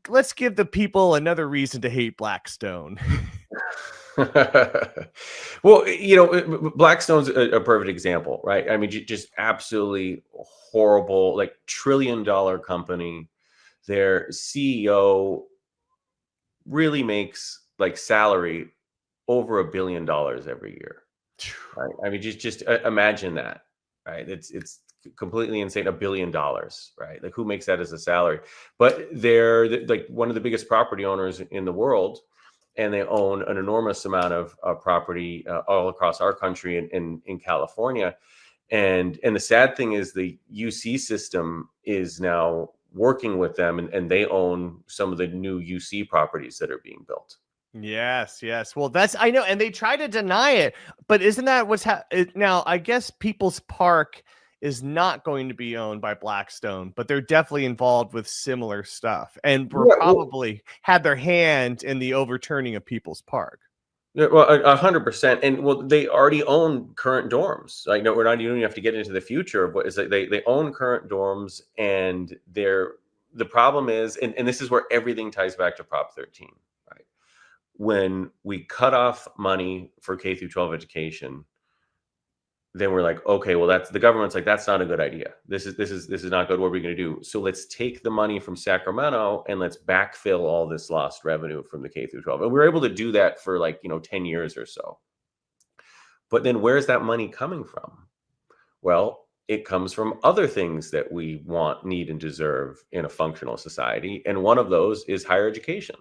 let's give the people another reason to hate Blackstone. Well, Blackstone's a perfect example, right? I mean, just absolutely horrible, like $1 trillion company. Their CEO really makes like salary over $1 billion every year, right? I mean, just imagine that, right? It's completely insane. $1 billion, right? Like who makes that as a salary? But they're like one of the biggest property owners in the world, and they own an enormous amount of property all across our country and in California. And the sad thing is the UC system is now working with them, and they own some of the new UC properties that are being built. Yes, yes. Well, I know, and they try to deny it, but isn't that what's now? I guess People's Park is not going to be owned by Blackstone, but they're definitely involved with similar stuff, and were Yeah, well, probably had their hand in the overturning of People's Park. yeah, well, 100%. And well, they already own current dorms. Like, no, we're not even have to get into the future of what is like they own current dorms, and the problem is, and this is where everything ties back to Prop 13, right? When we cut off money for K through 12 education, then we're like, okay, well, that's the government's like, that's not a good idea. This is not good. What are we going to do? So let's take the money from Sacramento and let's backfill all this lost revenue from the K through 12. And we were able to do that for 10 years or so. But then where's that money coming from? Well, it comes from other things that we want, need, and deserve in a functional society. And one of those is higher education.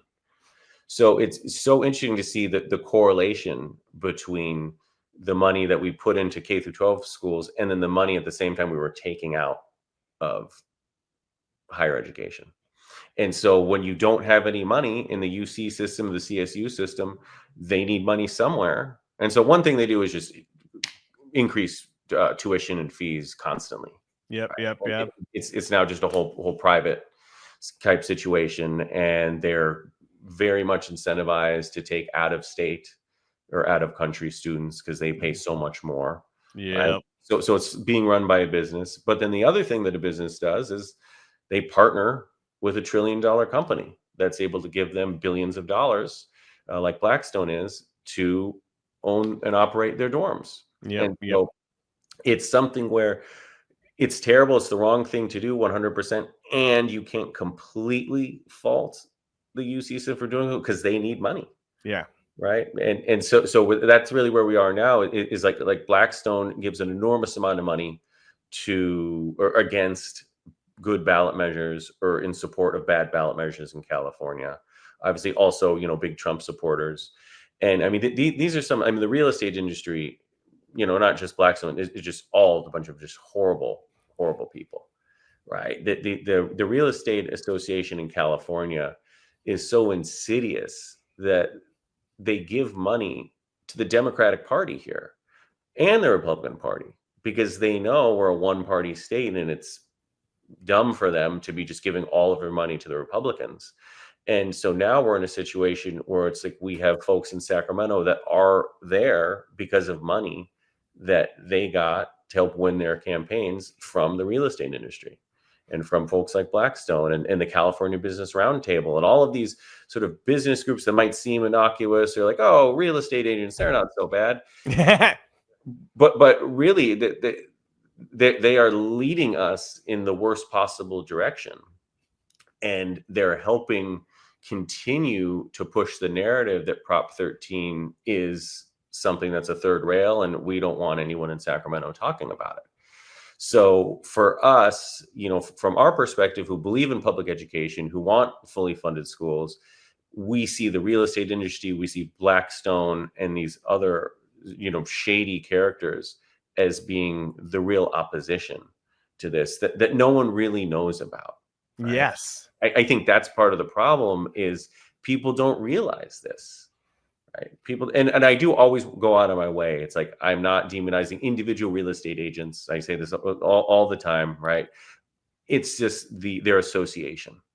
So it's so interesting to see that the correlation between the money that we put into K through 12 schools and then the money at the same time we were taking out of higher education. And so when you don't have any money in the UC system, the CSU system, they need money somewhere. And so one thing they do is just increase tuition and fees constantly. Yep, Right? yep. It's now just a whole private type situation, and they're very much incentivized to take out of state or out of country students because they pay so much more. Yeah. Right? So it's being run by a business. But then the other thing that a business does is they partner with $1 trillion company that's able to give them billions of dollars, like Blackstone is, to own and operate their dorms. Yep, And yep. so it's something where it's terrible. It's the wrong thing to do 100%. And you can't completely fault the UC system for doing it because they need money. Yeah. Right. And so that's really where we are now is like Blackstone gives an enormous amount of money to or against good ballot measures or in support of bad ballot measures in California. Obviously, also, big Trump supporters. And I mean, these are some, I mean, the real estate industry, not just Blackstone, it's just a bunch of just horrible people. Right. The Real Estate Association in California is so insidious that they give money to the Democratic Party here and the Republican Party because they know we're a one-party state and it's dumb for them to be just giving all of their money to the Republicans. And so now we're in a situation where it's like we have folks in Sacramento that are there because of money that they got to help win their campaigns from the real estate industry and from folks like Blackstone and the California Business Roundtable and all of these sort of business groups that might seem innocuous or like, oh, real estate agents, they're not so bad. but really, they are leading us in the worst possible direction. And they're helping continue to push the narrative that Prop 13 is something that's a third rail, and we don't want anyone in Sacramento talking about it. So for us, from our perspective, who believe in public education, who want fully funded schools, we see the real estate industry, we see Blackstone and these other, shady characters as being the real opposition to this that no one really knows about. Right? Yes. I think that's part of the problem is people don't realize this. Right. People and I do always go out of my way. It's like I'm not demonizing individual real estate agents. I say this all the time, right? It's just their association.